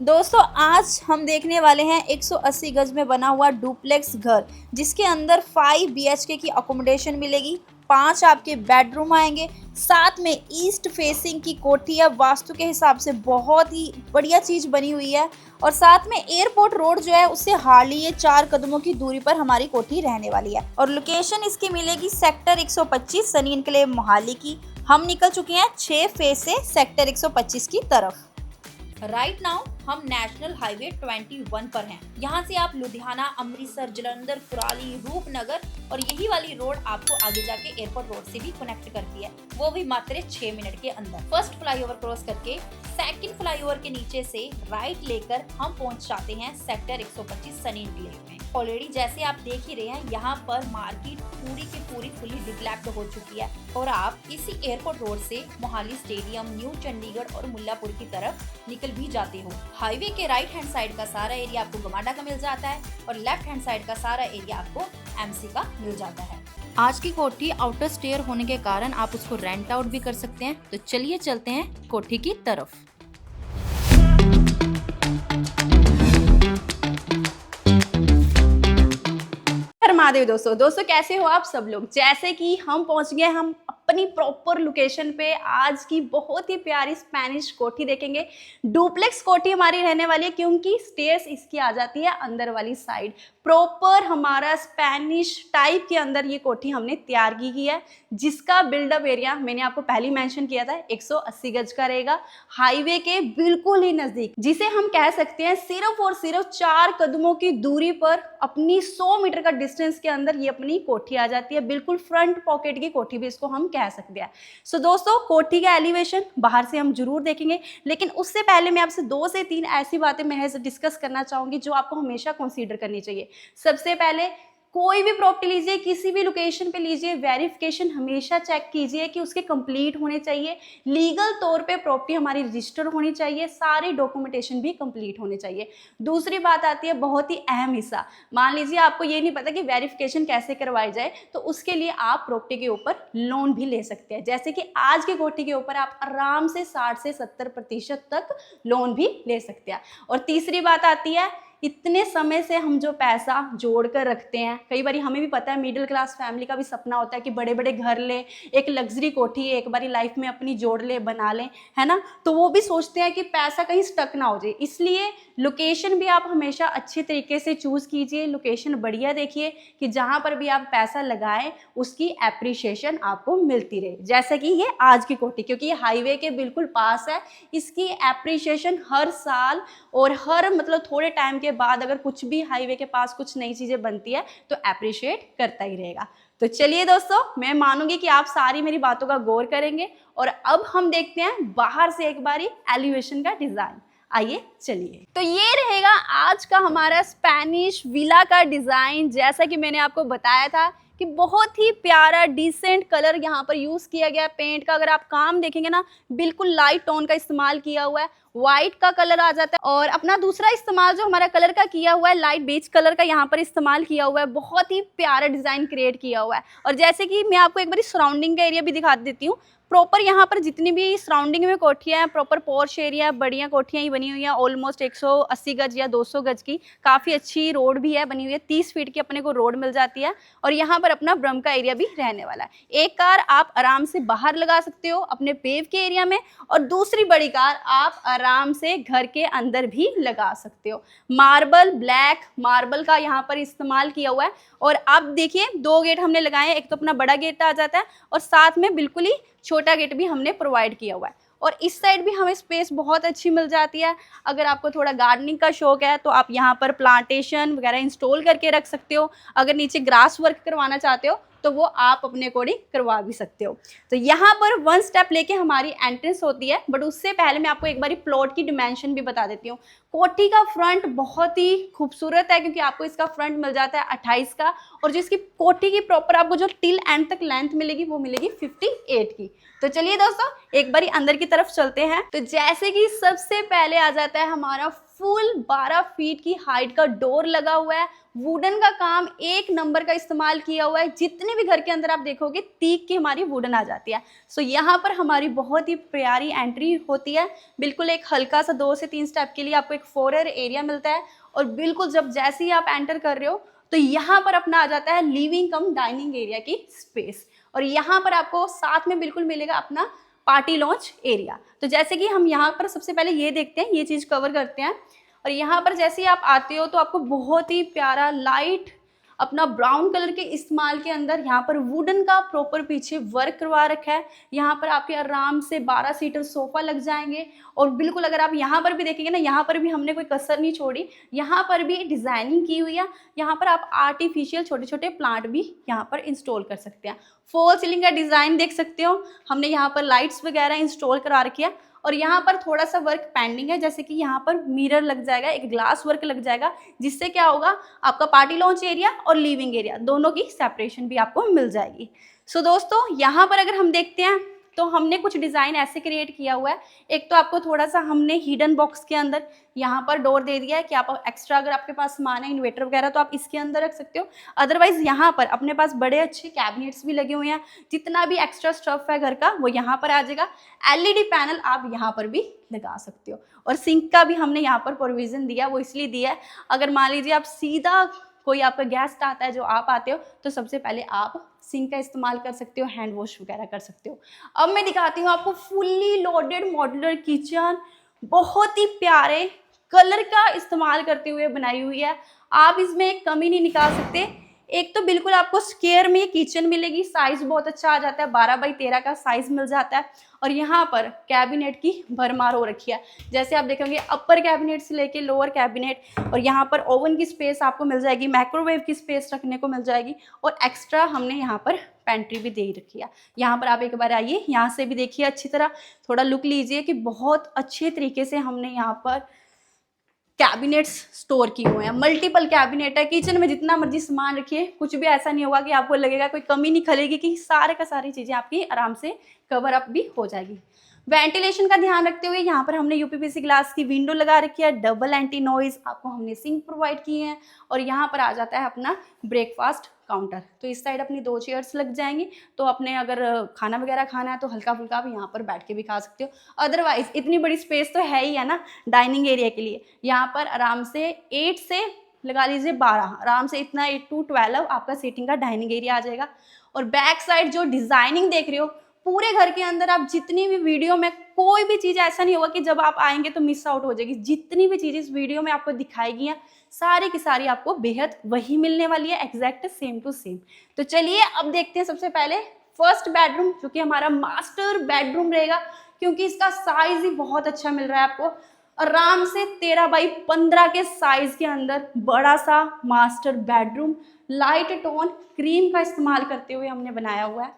दोस्तों आज हम देखने वाले हैं 180 गज में बना हुआ डुप्लेक्स घर, जिसके अंदर 5 बीएचके की अकोमोडेशन मिलेगी। 5 आपके बेडरूम आएंगे, साथ में ईस्ट फेसिंग की कोठी है। वास्तु के हिसाब से बहुत ही बढ़िया चीज बनी हुई है और साथ में एयरपोर्ट रोड जो है उससे हार्डली ये 4 कदमों की दूरी पर हमारी कोठी रहने वाली है। और लोकेशन इसकी मिलेगी सेक्टर 125 सनी एन्क्लेव मोहाली की। हम निकल चुके हैं 6 फेज से सेक्टर 125 की तरफ। राइट नाउ हम नेशनल हाईवे 21 पर हैं। यहाँ से आप लुधियाना, अमृतसर, जलंधर, कुराली, रूपनगर और यही वाली रोड आपको आगे जाके एयरपोर्ट रोड से भी कनेक्ट करती है, वो भी मात्र 6 मिनट के अंदर। फर्स्ट फ्लाईओवर क्रॉस करके सेकंड फ्लाईओवर के नीचे से राइट लेकर हम पहुँच जाते हैं सेक्टर 125 सनी एन्क्लेव में। ऑलरेडी जैसे आप देख ही रहे हैं, यहाँ पर मार्केट पूरी की पूरी फुली डेवलप्ड हो चुकी है और आप इसी एयरपोर्ट रोड से मोहाली स्टेडियम, न्यू चंडीगढ़ और मुल्लापुर की तरफ निकल भी जाते हो। हाईवे के राइट हैंड साइड का सारा एरिया आपको गमाडा का मिल जाता है और लेफ्ट हैंड साइड का सारा एरिया आपको एमसी का मिल जाता है। आज की कोठी आउटर स्टेयर होने के कारण आप उसको रेंट आउट भी कर सकते हैं। तो चलिए चलते हैं कोठी की तरफ। महादेव दोस्तों कैसे हो आप सब लोग। जैसे कि हम पहुंच गए हम अपनी प्रॉपर लोकेशन पे। आज की बहुत ही प्यारी स्पेनिश कोठी देखेंगे। डुप्लेक्स कोठी हमारी रहने वाली है क्योंकि स्टेयर्स इसकी आ जाती है अंदर वाली साइड। प्रॉपर हमारा स्पेनिश टाइप के अंदर ये कोठी हमने तैयार की है, जिसका बिल्डअप एरिया मैंने आपको पहले मेंशन किया था 180 गज का रहेगा, हाईवे के बिल्कुल ही नजदीक, जिसे हम कह सकते हैं सिर्फ और सिर्फ 4 कदमों की दूरी पर अपनी 100 मीटर का डिस्टेंस के अंदर ये अपनी कोठी आ जाती है। बिल्कुल फ्रंट पॉकेट की कोठी भी इसको हम कह सकते हैं। सो दोस्तों, कोठी का एलिवेशन बाहर से हम जरूर देखेंगे, लेकिन उससे पहले मैं आपसे 2 से 3 ऐसी बातें महज डिस्कस करना चाहूंगी जो आपको हमेशा कंसीडर करनी चाहिए। सबसे पहले, कोई भी प्रॉपर्टी लीजिए, किसी भी लोकेशन पे लीजिए, वेरिफिकेशन हमेशा चेक कीजिए कि उसके कंप्लीट होने चाहिए। लीगल तौर पे प्रॉपर्टी हमारी रजिस्टर होनी चाहिए, सारे डॉक्यूमेंटेशन भी कंप्लीट होने चाहिए। दूसरी बात आती है बहुत ही अहम हिस्सा। मान लीजिए आपको ये नहीं पता कि वेरिफिकेशन कैसे करवाई जाए, तो उसके लिए आप प्रॉपर्टी के ऊपर लोन भी ले सकते हैं। जैसे कि आज की कोठी के ऊपर आप आराम से 60 से 70% तक लोन भी ले सकते हैं। और तीसरी बात आती है, इतने समय से हम जो पैसा जोड़ कर रखते हैं, कई बार हमें भी पता है मिडिल क्लास फैमिली का भी सपना होता है कि बड़े बड़े घर ले, एक लग्जरी कोठी एक बारी लाइफ में अपनी जोड़ ले, बना लें, है ना। तो वो भी सोचते हैं कि पैसा कहीं स्टक ना हो जाए, इसलिए लोकेशन भी आप हमेशा अच्छे तरीके से चूज कीजिए। लोकेशन बढ़िया देखिए कि जहां पर भी आप पैसा लगाएं उसकी एप्रिसिएशन आपको मिलती रहे। जैसे कि ये आज की कोठी, क्योंकि ये हाईवे के बिल्कुल पास है, इसकी एप्रिसिएशन हर साल और हर मतलब थोड़े टाइम के बाद अगर कुछ भी हाईवे के पास कुछ नई चीजें बनती है तो एप्रिशिएट करता ही रहेगा। तो चलिए दोस्तों, मैं मानूंगी कि आप सारी मेरी बातों का गौर करेंगे और अब हम देखते हैं बाहर से एक बारी एलिवेशन का डिजाइन। आइए चलिए। तो ये रहेगा आज का हमारा स्पेनिश विला का डिजाइन। जैसा कि मैंने आपको बताया था कि बहुत ही प्यारा डिसेंट कलर यहाँ पर यूज किया गया है। पेंट का अगर आप काम देखेंगे ना, बिल्कुल लाइट टोन का इस्तेमाल किया हुआ है, व्हाइट का कलर आ जाता है। और अपना दूसरा इस्तेमाल जो हमारा कलर का किया हुआ है, लाइट बेज कलर का यहाँ पर इस्तेमाल किया हुआ है। बहुत ही प्यारा डिजाइन क्रिएट किया हुआ है। और जैसे कि मैं आपको एक बार सराउंडिंग का एरिया भी दिखा देती हूँ। प्रॉपर यहाँ पर जितनी भी सराउंडिंग में कोठियाँ हैं, प्रॉपर पॉश एरिया, बढ़िया कोठियाँ ही बनी हुई हैं। ऑलमोस्ट 180 गज या 200 गज की काफ़ी अच्छी रोड भी है बनी हुई है। 30 फीट की अपने को रोड मिल जाती है और यहाँ पर अपना ब्रह्म का एरिया भी रहने वाला है। एक कार आप आराम से बाहर लगा सकते हो अपने पेव के एरिया में, और दूसरी बड़ी कार आप आराम से घर के अंदर भी लगा सकते हो। मार्बल, ब्लैक मार्बल का यहाँ पर इस्तेमाल किया हुआ है। और आप देखिए 2 गेट हमने लगाए हैं, एक तो अपना बड़ा गेट आ जाता है और साथ में बिल्कुल ही छोटा गेट भी हमने प्रोवाइड किया हुआ है। और इस साइड भी हमें स्पेस बहुत अच्छी मिल जाती है। अगर आपको थोड़ा गार्डनिंग का शौक है तो आप यहाँ पर प्लांटेशन वगैरह इंस्टॉल करके रख सकते हो। अगर नीचे ग्रास वर्क करवाना चाहते हो तो वो आप अपने अकॉर्डिंग करवा भी सकते हो। तो यहाँ पर 1 स्टेप लेके हमारी एंट्रेंस होती है, बट उससे पहले मैं आपको एक बारी प्लॉट की डिमेंशन भी बता देती हूँ। कोठी का फ्रंट बहुत ही खूबसूरत है क्योंकि आपको इसका फ्रंट मिल जाता है 28 का, और जो इसकी कोठी की प्रॉपर आपको जो टिल एंड तक लेंथ मिलेगी वो मिलेगी 58 की। तो चलिए दोस्तों, एक बारी अंदर की तरफ चलते हैं। तो जैसे कि सबसे पहले आ जाता है हमारा फुल 12 फीट की हाइट का डोर लगा हुआ है। वुडन का काम एक नंबर का इस्तेमाल किया हुआ है। जितने जितने भी घर के अंदर आप देखोगे तीक की हमारी वुडन आ जाती है। सो यहाँ पर हमारी बहुत ही प्यारी एंट्री होती है। बिल्कुल एक हल्का सा 2 से 3 स्टेप के लिए आपको एक फोरर एरिया मिलता है और बिल्कुल जब जैसे ही आप एंटर कर रहे हो तो यहाँ पर अपना आ जाता है लिविंग कम डाइनिंग एरिया की स्पेस। और यहाँ पर आपको साथ में बिल्कुल मिलेगा अपना पार्टी लॉन्च एरिया। तो जैसे कि हम यहाँ पर सबसे पहले ये देखते हैं, ये चीज़ कवर करते हैं। और यहाँ पर जैसे ही आप आते हो तो आपको बहुत ही प्यारा लाइट अपना ब्राउन कलर के इस्तेमाल के अंदर यहाँ पर वुडन का प्रॉपर पीछे वर्क करवा रखा है। यहाँ पर आपके आराम से 12 सीटर सोफा लग जाएंगे। और बिल्कुल अगर आप यहाँ पर भी देखेंगे ना, यहाँ पर भी हमने कोई कसर नहीं छोड़ी, यहाँ पर भी डिजाइनिंग की हुई है। यहाँ पर आप आर्टिफिशियल छोटे छोटे प्लांट भी यहाँ पर इंस्टॉल कर सकते हैं। फॉल सीलिंग का डिजाइन देख सकते हो, हमने यहाँ पर लाइट्स वगैरह इंस्टॉल करा रखी है। और यहाँ पर थोड़ा सा वर्क पेंडिंग है, जैसे कि यहाँ पर मिरर लग जाएगा, एक ग्लास वर्क लग जाएगा, जिससे क्या होगा आपका पार्टी लॉन्च एरिया और लिविंग एरिया दोनों की सेपरेशन भी आपको मिल जाएगी। सो दोस्तों यहाँ पर अगर हम देखते हैं तो हमने कुछ डिज़ाइन ऐसे क्रिएट किया हुआ है। एक तो आपको थोड़ा सा हमने हिडन बॉक्स के अंदर यहाँ पर डोर दे दिया है कि आप एक्स्ट्रा अगर आपके पास सामान है इन्वर्टर वगैरह तो आप इसके अंदर रख सकते हो। अदरवाइज यहाँ पर अपने पास बड़े अच्छे कैबिनेट्स भी लगे हुए हैं, जितना भी एक्स्ट्रा स्टफ है घर का वो यहाँ पर आ जाएगा। एलईडी पैनल आप यहाँ पर भी लगा सकते हो। और सिंक का भी हमने यहाँ पर प्रोविजन दिया, वो इसलिए दिया है अगर मान लीजिए आप सीधा कोई आपका गेस्ट आता है जो आप आते हो तो सबसे पहले आप सिंक का इस्तेमाल कर सकते हो, हैंड वॉश वगैरह कर सकते हो। अब मैं दिखाती हूँ आपको फुल्ली लोडेड मॉड्यूलर किचन, बहुत ही प्यारे कलर का इस्तेमाल करते हुए बनाई हुई है। आप इसमें एक कमी नहीं निकाल सकते। एक तो बिल्कुल आपको स्क्वायर में किचन मिलेगी, साइज बहुत अच्छा आ जाता है, 12 बाई 13 का साइज मिल जाता है। और यहाँ पर कैबिनेट की भरमार हो रखी है, जैसे आप देखेंगे अपर कैबिनेट से लेके लोअर कैबिनेट। और यहाँ पर ओवन की स्पेस आपको मिल जाएगी, माइक्रोवेव की स्पेस रखने को मिल जाएगी। और एक्स्ट्रा हमने यहाँ पर पेंट्री भी दे रखी है। यहाँ पर आप एक बार आइए, यहाँ से भी देखिए अच्छी तरह, थोड़ा लुक लीजिए कि बहुत अच्छे तरीके से हमने यहाँ पर कैबिनेट्स स्टोर किए हुए हैं। मल्टीपल कैबिनेट है, किचन में जितना मर्जी सामान रखिए, कुछ भी ऐसा नहीं होगा कि आपको लगेगा कोई कमी नहीं खलेगी, कि सारे का सारी चीज़ें आपकी आराम से कवर अप भी हो जाएगी। वेंटिलेशन का ध्यान रखते हुए यहाँ पर हमने यूपीवीसी ग्लास की विंडो लगा रखी है, डबल एंटी नॉइज आपको हमने सिंक प्रोवाइड किए हैं। और यहाँ पर आ जाता है अपना ब्रेकफास्ट काउंटर। तो इस साइड अपनी 2 चेयर्स लग जाएंगी, तो अपने अगर खाना वगैरह खाना है तो हल्का फुल्का आप यहाँ पर बैठ के भी खा सकते हो। अदरवाइज इतनी बड़ी स्पेस तो है ही है ना डाइनिंग एरिया के लिए। यहाँ पर आराम से 8 से लगा लीजिए 12, आराम से इतना 8 to 12 आपका सीटिंग का डाइनिंग एरिया आ जाएगा। और बैक साइड जो डिजाइनिंग देख रहे हो पूरे घर के अंदर, आप जितनी भी वीडियो में कोई भी चीज़ ऐसा नहीं होगा कि जब आप आएंगे तो मिस आउट हो जाएगी। जितनी भी चीज़ें इस वीडियो में आपको दिखाई गई हैं सारी की सारी आपको बेहद वही मिलने वाली है, एग्जैक्ट सेम टू सेम। तो चलिए अब देखते हैं सबसे पहले फर्स्ट बेडरूम, जो कि हमारा मास्टर बेडरूम रहेगा, क्योंकि इसका साइज ही बहुत अच्छा मिल रहा है आपको। आराम से 13 बाई 15 के साइज के अंदर बड़ा सा master bedroom, light tone cream का इस्तेमाल करते हुए हमने बनाया हुआ है।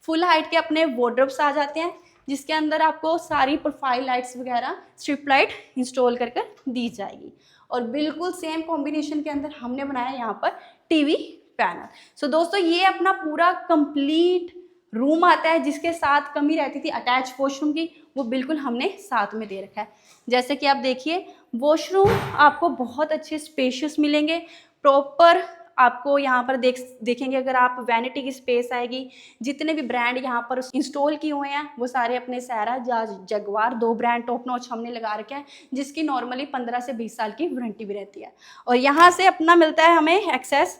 फुल हाइट के अपने वार्डरोब्स आ जाते हैं, जिसके अंदर आपको सारी प्रोफाइल लाइट्स वगैरह स्ट्रिप लाइट इंस्टॉल कर दी जाएगी। और बिल्कुल सेम कॉम्बिनेशन के अंदर हमने बनाया यहाँ पर टीवी पैनल। सो दोस्तों ये अपना पूरा कंप्लीट रूम आता है, जिसके साथ कमी रहती थी अटैच वॉशरूम की, वो बिल्कुल हमने साथ में दे रखा है। जैसे कि आप देखिए वॉशरूम आपको बहुत अच्छे स्पेशियस मिलेंगे, प्रॉपर आपको यहाँ पर देखेंगे अगर आप वैनिटी की स्पेस आएगी। जितने भी ब्रांड यहाँ पर इंस्टॉल किए हुए हैं वो सारे अपने सैरा जगवार 2 ब्रांड टॉप नॉच हमने लगा रखे हैं, जिसकी नॉर्मली 15 से 20 साल की वारंटी भी रहती है। और यहाँ से अपना मिलता है हमें एक्सेस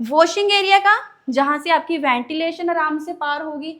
वॉशिंग एरिया का, जहाँ से आपकी वेंटिलेशन आराम से पार होगी,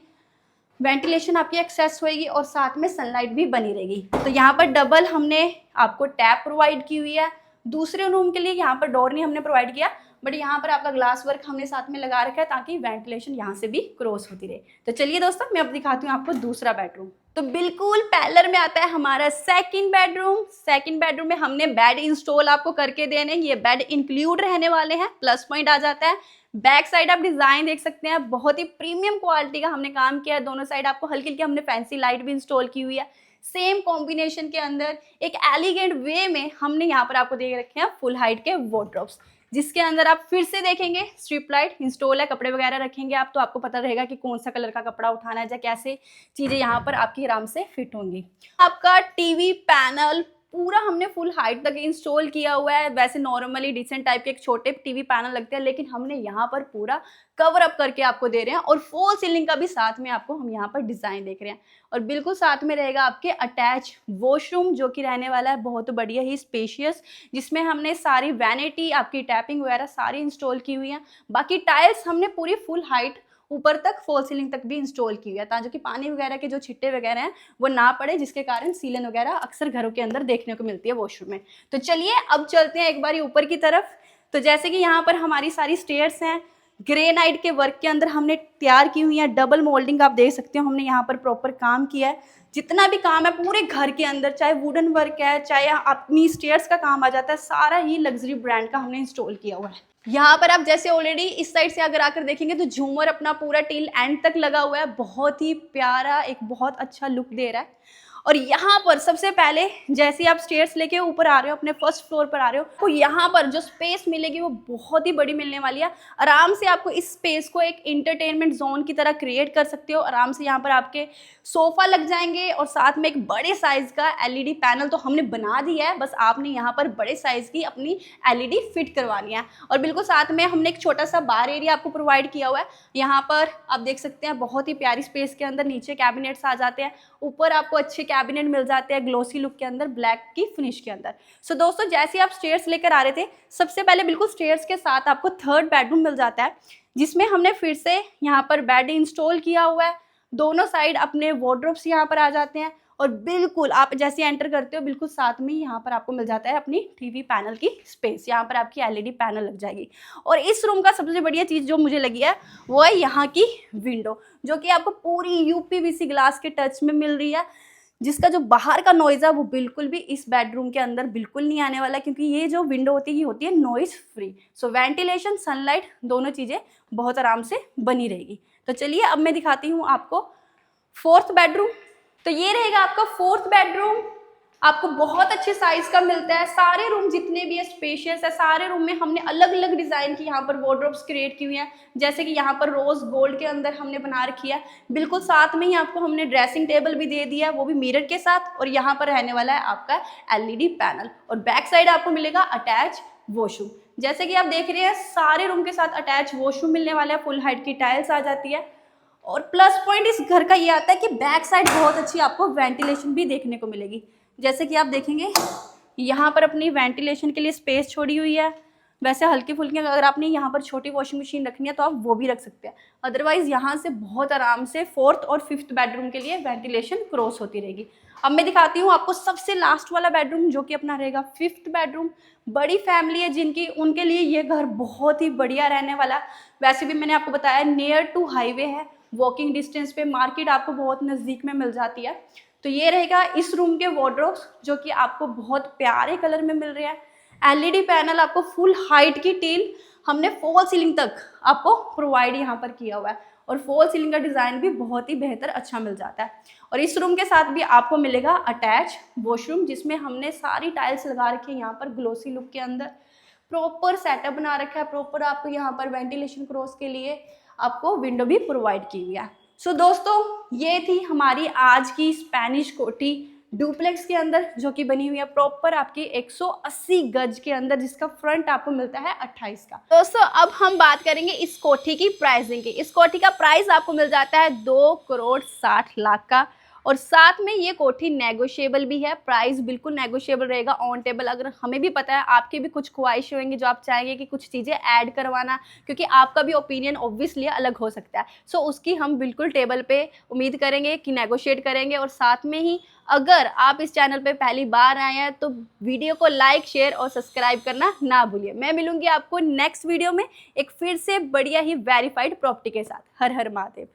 वेंटिलेशन आपकी एक्सेस होएगी और साथ में सनलाइट भी बनी रहेगी। तो यहाँ पर डबल हमने आपको टैप प्रोवाइड की हुई है। दूसरे रूम के लिए यहाँ पर डोर नहीं हमने प्रोवाइड किया, बट यहाँ पर आपका ग्लास वर्क हमने साथ में लगा रखा है ताकि वेंटिलेशन यहाँ से भी क्रॉस होती रहे। तो चलिए दोस्तों मैं अब दिखाती हूँ आपको दूसरा बेडरूम। तो बिल्कुल पैलर में आता है हमारा सेकंड बेडरूम। सेकंड बेडरूम में हमने बेड इंस्टॉल आपको करके देने, ये बेड इंक्लूड रहने वाले हैं, प्लस पॉइंट आ जाता है। बैक साइड आप डिजाइन देख सकते हैं, बहुत ही प्रीमियम क्वालिटी का हमने काम किया है। दोनों साइड आपको हल्की हल्की हमने फैंसी लाइट भी इंस्टॉल की हुई है। सेम कॉम्बिनेशन के अंदर एक एलिगेंट वे में हमने यहाँ पर आपको दे रखे हैं फुल हाइट के वार्डरोब्स, जिसके अंदर आप फिर से देखेंगे स्ट्रिप लाइट इंस्टॉल है। कपड़े वगैरह रखेंगे आप तो आपको पता रहेगा कि कौन सा कलर का कपड़ा उठाना है या कैसे चीजें यहाँ पर आपकी आराम से फिट होंगी। आपका टीवी पैनल पूरा हमने फुल हाइट तक इंस्टॉल किया हुआ है। वैसे नॉर्मली डिसेंट टाइप के एक छोटे टीवी पैनल लगते हैं, लेकिन हमने यहाँ पर पूरा कवर अप करके आपको दे रहे हैं और फॉल सीलिंग का भी साथ में आपको हम यहाँ पर डिजाइन देख रहे हैं। और बिल्कुल साथ में रहेगा आपके अटैच वॉशरूम, जो कि रहने वाला है बहुत बढ़िया ही स्पेशियस, जिसमें हमने सारी वैनिटी, आपकी टैपिंग वगैरह सारी इंस्टॉल की हुई है। बाकी टाइल्स हमने पूरी फुल हाइट ऊपर तक फॉल सीलिंग तक भी इंस्टॉल की हुई है, ताकि पानी वगैरह के जो छिट्टे वगैरह हैं वो ना पड़े, जिसके कारण सीलन वगैरह अक्सर घरों के अंदर देखने को मिलती है वॉशरूम में। तो चलिए अब चलते हैं एक बार ऊपर की तरफ। तो जैसे कि यहाँ पर हमारी सारी स्टेयर्स हैं, ग्रेनाइट के वर्क के अंदर हमने तैयार की हुई है। डबल मोल्डिंग आप देख सकते हो, हमने यहाँ पर प्रॉपर काम किया है। जितना भी काम है पूरे घर के अंदर, चाहे वुडन वर्क है, चाहे अपनी स्टेयर्स का काम आ जाता है, सारा ही लग्जरी ब्रांड का हमने इंस्टॉल किया हुआ है। यहाँ पर आप जैसे ऑलरेडी इस साइड से अगर आकर देखेंगे तो झूमर अपना पूरा टिल एंड तक लगा हुआ है, बहुत ही प्यारा, एक बहुत अच्छा लुक दे रहा है। और यहाँ पर सबसे पहले जैसे आप स्टेयर्स लेके ऊपर आ रहे हो, अपने फर्स्ट फ्लोर पर आ रहे हो, तो यहाँ पर जो स्पेस मिलेगी वो बहुत ही बड़ी मिलने वाली है। आराम से आपको इस स्पेस को एक इंटरटेनमेंट जोन की तरह क्रिएट कर सकते हो। आराम से यहाँ पर आपके सोफा लग जाएंगे और साथ में एक बड़े साइज का एलईडी पैनल तो हमने बना दिया है, बस आपने यहाँ पर बड़े साइज की अपनी एलईडी फिट करवानी है। और बिल्कुल साथ में हमने एक छोटा सा बार एरिया आपको प्रोवाइड किया हुआ है। यहाँ पर आप देख सकते हैं बहुत ही प्यारी स्पेस के अंदर नीचे कैबिनेट्स आ जाते हैं, ऊपर आपको अच्छे कैबिनेट मिल जाते हैं ग्लोसी लुक के अंदर, ब्लैक की फिनिश के अंदर। सो दोस्तों, जैसे आप स्टेयर्स लेकर आ रहे थे, सबसे पहले बिल्कुल स्टेयर्स के साथ आपको थर्ड बेडरूम मिल जाता है, जिसमें हमने फिर से यहाँ पर बेड इंस्टॉल किया हुआ है। दोनों साइड अपने वार्डरोब्स यहाँ पर आ जाते हैं और बिल्कुल आप जैसे एंटर करते हो बिल्कुल साथ में यहाँ पर आपको मिल जाता है अपनी टीवी पैनल की स्पेस। यहाँ पर आपकी एलईडी पैनल लग जाएगी। और इस रूम का सबसे बढ़िया चीज़ जो मुझे लगी है वो है यहाँ की विंडो, जो कि आपको पूरी यूपीवीसी ग्लास के टच में मिल रही है, जिसका जो बाहर का नॉइज़ है वो बिल्कुल भी इस बेडरूम के अंदर बिल्कुल नहीं आने वाला, क्योंकि ये जो विंडो होती है ये होती है नॉइज़ फ्री। सो वेंटिलेशन, सनलाइट दोनों चीज़ें बहुत आराम से बनी रहेगी। तो चलिए अब मैं दिखाती हूँ आपको फोर्थ बेडरूम। तो ये रहेगा आपका फोर्थ बेडरूम, आपको बहुत अच्छे साइज का मिलता है। सारे रूम जितने भी है स्पेशियस है, सारे रूम में हमने अलग अलग डिजाइन की यहाँ पर वार्डरोब्स क्रिएट की हुई हैं। जैसे कि यहाँ पर रोज गोल्ड के अंदर हमने बना रखी है, बिल्कुल साथ में ही आपको हमने ड्रेसिंग टेबल भी दे दिया है, वो भी मिरर के साथ। और यहाँ पर रहने वाला है आपका एलईडी पैनल और बैक साइड आपको मिलेगा अटैच वॉशरूम। जैसे कि आप देख रहे हैं सारे रूम के साथ अटैच वॉशरूम मिलने वाला है, फुल हाइट की टाइल्स आ जाती है। और प्लस पॉइंट इस घर का ये आता है कि बैक साइड बहुत अच्छी आपको वेंटिलेशन भी देखने को मिलेगी। जैसे कि आप देखेंगे यहाँ पर अपनी वेंटिलेशन के लिए स्पेस छोड़ी हुई है। वैसे हल्की फुल्की अगर आपने यहाँ पर छोटी वॉशिंग मशीन रखनी है तो आप वो भी रख सकते हैं, अदरवाइज यहाँ से बहुत आराम से फोर्थ और फिफ्थ बेडरूम के लिए वेंटिलेशन क्रॉस होती रहेगी। अब मैं दिखाती हूँ आपको सबसे लास्ट वाला बेडरूम, जो कि अपना रहेगा फिफ्थ बेडरूम। बड़ी फैमिली है जिनकी, उनके लिए ये घर बहुत ही बढ़िया रहने वाला। वैसे भी मैंने आपको बताया नियर टू हाईवे है, वॉकिंग डिस्टेंस पे, मार्केट आपको बहुत नज़दीक में मिल जाती है। तो ये रहेगा इस रूम के वार्डरोब्स, जो कि आपको बहुत प्यारे कलर में मिल रहे हैं। एलईडी पैनल आपको फुल हाइट की टील हमने फॉल सीलिंग तक आपको प्रोवाइड यहाँ पर किया हुआ है, और फॉल सीलिंग का डिज़ाइन भी बहुत ही बेहतर अच्छा मिल जाता है। और इस रूम के साथ भी आपको मिलेगा अटैच वॉशरूम, जिसमें हमने सारी टाइल्स लगा रखी है यहाँ पर ग्लोसी लुक के अंदर। प्रॉपर सेटअप बना रखा है, प्रॉपर आपको यहाँ पर वेंटिलेशन क्रॉस के लिए आपको विंडो भी प्रोवाइड की हुई है। सो दोस्तों, ये थी हमारी आज की स्पेनिश कोठी डुप्लेक्स के अंदर, जो कि बनी हुई है प्रॉपर आपकी 180 गज के अंदर, जिसका फ्रंट आपको मिलता है 28 का। दोस्तों, अब हम बात करेंगे इस कोठी की प्राइसिंग की। इस कोठी का प्राइस आपको मिल जाता है 2,60,00,000 का, और साथ में ये कोठी नेगोशिएबल भी है। प्राइस बिल्कुल नेगोशिएबल रहेगा, ऑन टेबल। अगर हमें भी पता है आपकी भी कुछ ख्वाहिश होंगी जो आप चाहेंगे कि कुछ चीज़ें ऐड करवाना, क्योंकि आपका भी ओपिनियन ऑब्वियसली अलग हो सकता है। सो उसकी हम बिल्कुल टेबल पे उम्मीद करेंगे कि नेगोशिएट करेंगे। और साथ में ही अगर आप इस चैनल पे पहली बार आए हैं तो वीडियो को लाइक, शेयर और सब्सक्राइब करना ना भूलिए। मैं मिलूंगी आपको नेक्स्ट वीडियो में एक फिर से बढ़िया ही वेरीफाइड प्रॉपर्टी के साथ। हर हर महादेव।